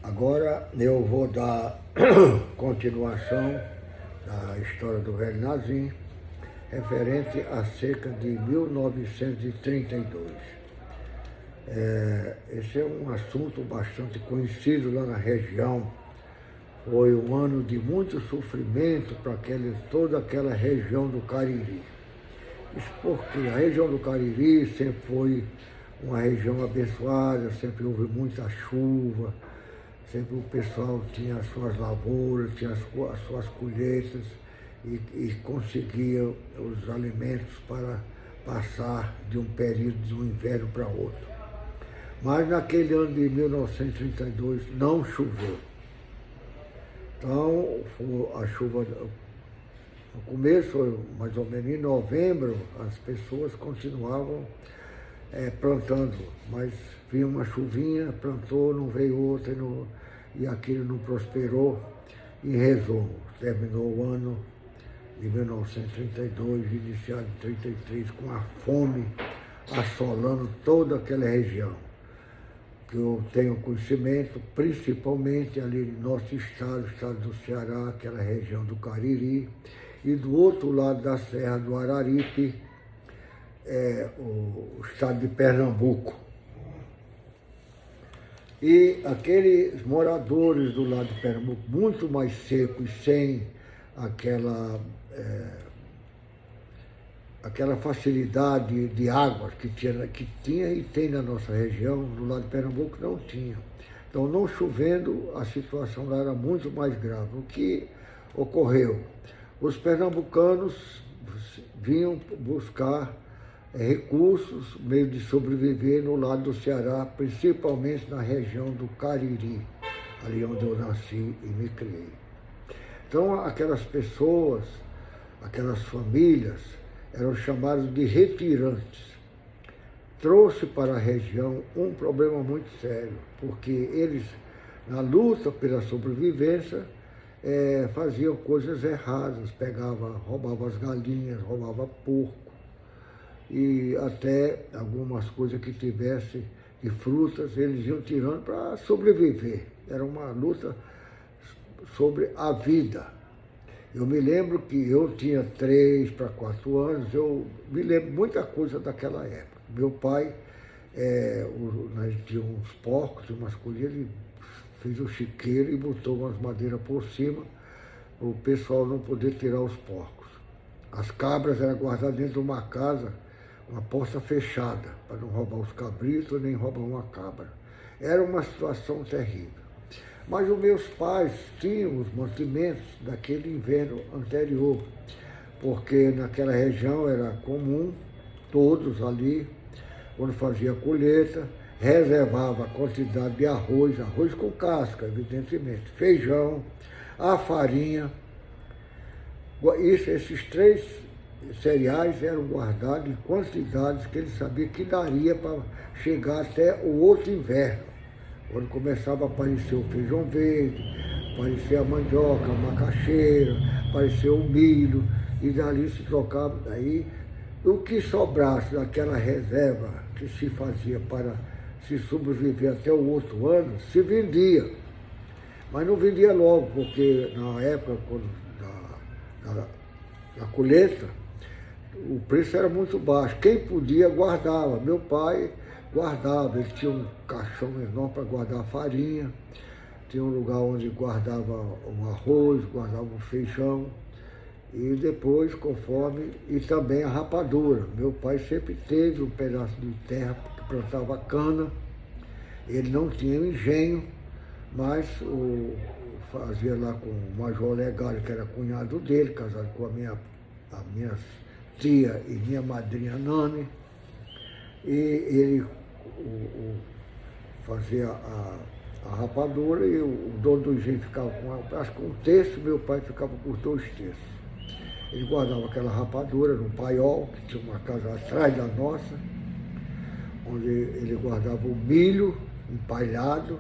Agora eu vou dar continuação da história do velho Nazim, referente a cerca de 1932. Esse é um assunto bastante conhecido lá na região. Foi um ano de muito sofrimento para toda aquela região do Cariri. Isso porque a região do Cariri sempre foi uma região abençoada, sempre houve muita chuva, sempre o pessoal tinha as suas lavouras, tinha as suas colheitas e conseguia os alimentos para passar de um período de um inverno para outro. Mas naquele ano de 1932 não choveu. Então, a chuva, no começo, mais ou menos em novembro, as pessoas continuavam plantando, mas vinha uma chuvinha, plantou, não veio outra e aquilo não prosperou. Em resumo, terminou o ano de 1932, iniciado em 1933, com a fome assolando toda aquela região. Que eu tenho conhecimento, principalmente ali no nosso estado, o estado do Ceará, aquela região do Cariri, e do outro lado da Serra do Araripe, o estado de Pernambuco. E aqueles moradores do lado de Pernambuco, muito mais secos e sem aquela facilidade de água que tinha e tem na nossa região, do lado de Pernambuco não tinha. Então, não chovendo, a situação lá era muito mais grave. O que ocorreu? Os pernambucanos vinham buscar recursos, meio de sobreviver no lado do Ceará, principalmente na região do Cariri, ali onde eu nasci e me criei. Então, aquelas pessoas, aquelas famílias, eram chamados de retirantes. Trouxe para a região um problema muito sério, porque eles, na luta pela sobrevivência, faziam coisas erradas, roubavam as galinhas, roubavam porco, e até algumas coisas que tivessem de frutas, eles iam tirando para sobreviver. Era uma luta sobre a vida. Eu me lembro que eu tinha 3 para 4 anos, eu me lembro muita coisa daquela época. Meu pai, nós tínhamos uns porcos, umas coisas, ele fez um chiqueiro e botou umas madeiras por cima, para o pessoal não poder tirar os porcos. As cabras eram guardadas dentro de uma casa, uma porta fechada, para não roubar os cabritos nem roubar uma cabra. Era uma situação terrível. Mas os meus pais tinham os mantimentos daquele inverno anterior, porque naquela região era comum, todos ali, quando fazia a colheita, reservava a quantidade de arroz com casca, evidentemente, feijão, a farinha. Esses 3 cereais eram guardados em quantidades que ele sabia que daria para chegar até o outro inverno. Quando começava a aparecer o feijão verde, aparecer a mandioca, a macaxeira, aparecer o milho, e dali se trocava. Aí, o que sobrasse daquela reserva que se fazia para se sobreviver até o outro ano, se vendia. Mas não vendia logo, porque na época da colheita, o preço era muito baixo. Quem podia, guardava. Meu pai guardava, ele tinha um caixão enorme para guardar farinha, tinha um lugar onde guardava o arroz, guardava o feijão, e depois, conforme, e também a rapadura. Meu pai sempre teve um pedaço de terra que plantava cana, ele não tinha engenho, mas fazia lá com o Major Legário, que era cunhado dele, casado com a minha tia e minha madrinha Nani, e ele fazia a rapadura e o dono do engenho ficava com, acho que 1/3, meu pai ficava com os 2/3. Ele guardava aquela rapadura num paiol, que tinha uma casa atrás da nossa, onde ele guardava o milho empalhado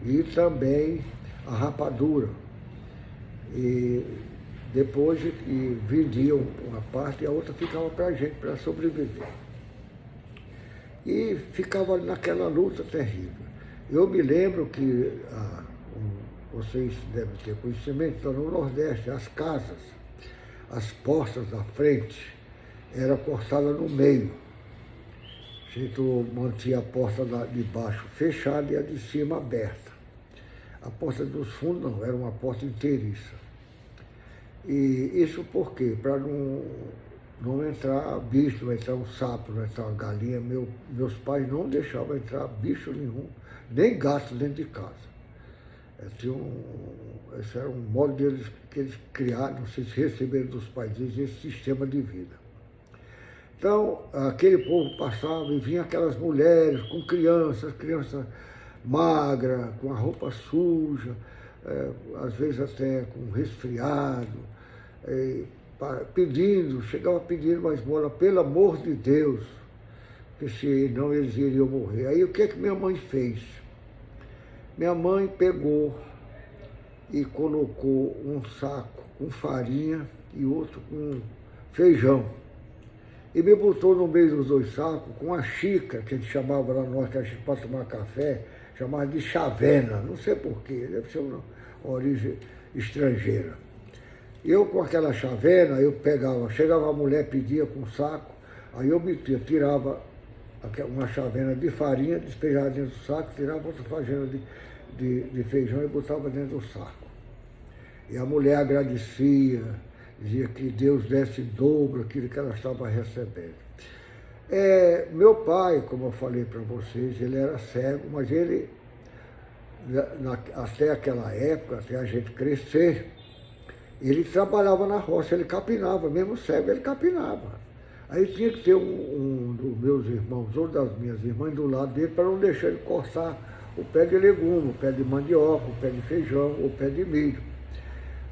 e também a rapadura. E depois vendiam uma parte e a outra ficava para a gente, para sobreviver. E ficava naquela luta terrível. Eu me lembro que vocês devem ter conhecimento, então, no Nordeste, as casas, as portas da frente eram cortadas no meio. A gente mantinha a porta de baixo fechada e a de cima aberta. A porta dos fundos não, era uma porta inteiriça. E isso por quê? Para não entrar bicho, não entrar um sapo, não entrar uma galinha. Meus pais não deixavam entrar bicho nenhum, nem gato dentro de casa. Esse era um modo deles que eles criaram, não sei se receberam dos pais deles, esse sistema de vida. Então, aquele povo passava e vinha aquelas mulheres com crianças magras, com a roupa suja, às vezes até com resfriado, chegava pedindo uma esmola, pelo amor de Deus, que senão eles iriam morrer. Aí o que é que minha mãe fez? Minha mãe pegou e colocou um saco com farinha e outro com feijão. E me botou no meio dos dois sacos com a xícara, que a gente chamava lá no norte, a gente para tomar café, chamava de chavena, não sei porquê, deve ser uma origem estrangeira. Eu com aquela chavena, eu pegava, chegava a mulher, pedia com um saco, aí eu tirava uma chavena de farinha, despejava dentro do saco, tirava outra chavena de feijão e botava dentro do saco. E a mulher agradecia, dizia que Deus desse em dobro aquilo que ela estava recebendo. Meu pai, como eu falei para vocês, ele era cego, mas ele, até aquela época, até a gente crescer, ele trabalhava na roça, ele capinava, mesmo cego ele capinava. Aí tinha que ter um dos meus irmãos, ou das minhas irmãs, do lado dele, para não deixar ele cortar o pé de legume, o pé de mandioca, o pé de feijão, o pé de milho.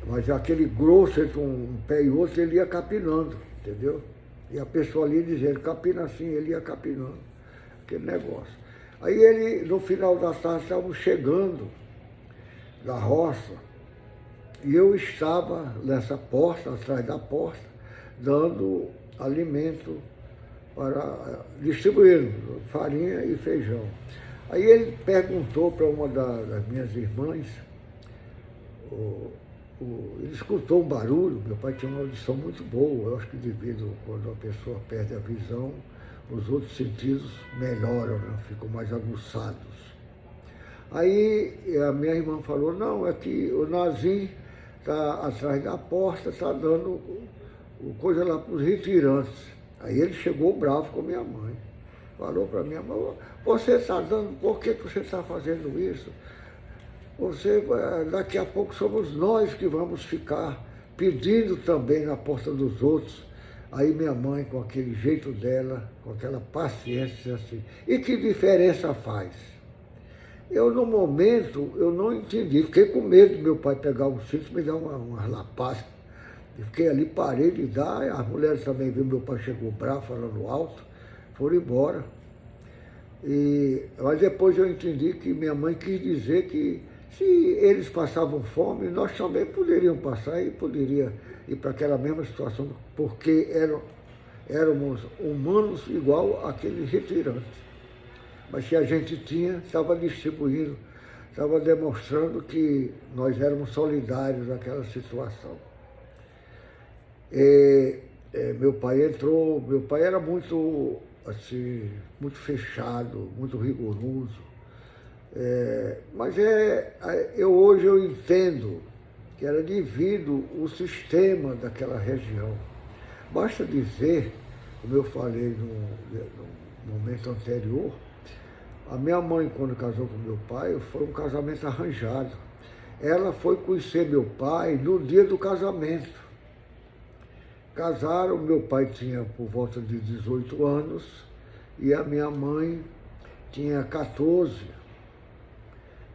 Mas aquele grosso entre um pé e outro, ele ia capinando, entendeu? E a pessoa ali dizia, ele capina assim, ele ia capinando, aquele negócio. Aí ele, no final da tarde, estavam chegando da roça, e eu estava nessa porta, atrás da porta, dando alimento distribuindo farinha e feijão. Aí ele perguntou para uma das minhas irmãs, ele escutou um barulho, meu pai tinha uma audição muito boa, eu acho que devido quando a pessoa perde a visão, os outros sentidos melhoram, né? Ficam mais aguçados. Aí a minha irmã falou, não, é que o Nazim está atrás da porta, está dando coisa lá para os retirantes. Aí ele chegou bravo com minha mãe, falou para minha mãe, você está dando, por que você está fazendo isso? Daqui a pouco somos nós que vamos ficar pedindo também na porta dos outros. Aí minha mãe, com aquele jeito dela, com aquela paciência assim, e que diferença faz? Eu, no momento, eu não entendi, fiquei com medo do meu pai pegar um cinto e me dar uma lapada. E fiquei ali, parei de dar, as mulheres também viram, meu pai chegou bravo, falando alto, foram embora. Mas depois eu entendi que minha mãe quis dizer que se eles passavam fome, nós também poderíamos passar e poderia ir para aquela mesma situação, porque éramos humanos igual àqueles retirantes. Mas se a gente tinha, estava distribuindo, estava demonstrando que nós éramos solidários naquela situação. Meu pai entrou, meu pai era muito, assim, muito fechado, muito rigoroso. Mas hoje eu entendo que era devido ao sistema daquela região. Basta dizer, como eu falei no momento anterior, a minha mãe, quando casou com meu pai, foi um casamento arranjado. Ela foi conhecer meu pai no dia do casamento. Casaram, meu pai tinha por volta de 18 anos e a minha mãe tinha 14.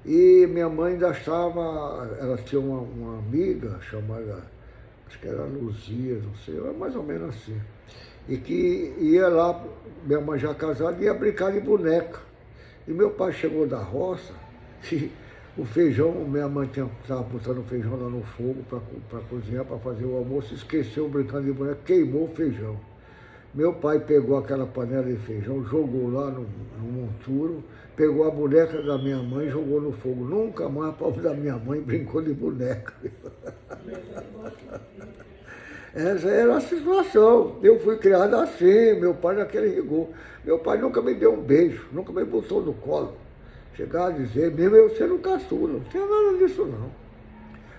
E minha mãe ainda estava, ela tinha uma amiga chamada, acho que era Luzia, não sei, era mais ou menos assim. E que ia lá, minha mãe já casada, ia brincar de boneca. E meu pai chegou da roça e o feijão, minha mãe estava botando o feijão lá no fogo para cozinhar, para fazer o almoço, esqueceu brincando de boneca, queimou o feijão. Meu pai pegou aquela panela de feijão, jogou lá no monturo pegou a boneca da minha mãe e jogou no fogo. Nunca mais a pobre da minha mãe brincou de boneca. Essa era a situação. Eu fui criado assim, meu pai naquele rigor. Meu pai nunca me deu um beijo, nunca me botou no colo. Chegar a dizer, mesmo eu sendo caçula, não tinha nada disso não.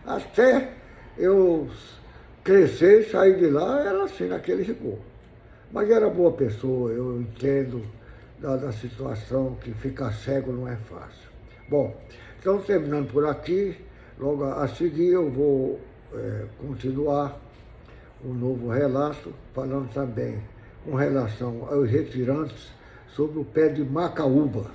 Até eu crescer e sair de lá, era assim, naquele rigor. Mas era boa pessoa, eu entendo da situação que ficar cego não é fácil. Bom, então terminando por aqui, logo a seguir eu vou continuar um novo relato, falando também com relação aos retirantes sobre o pé de macaúba.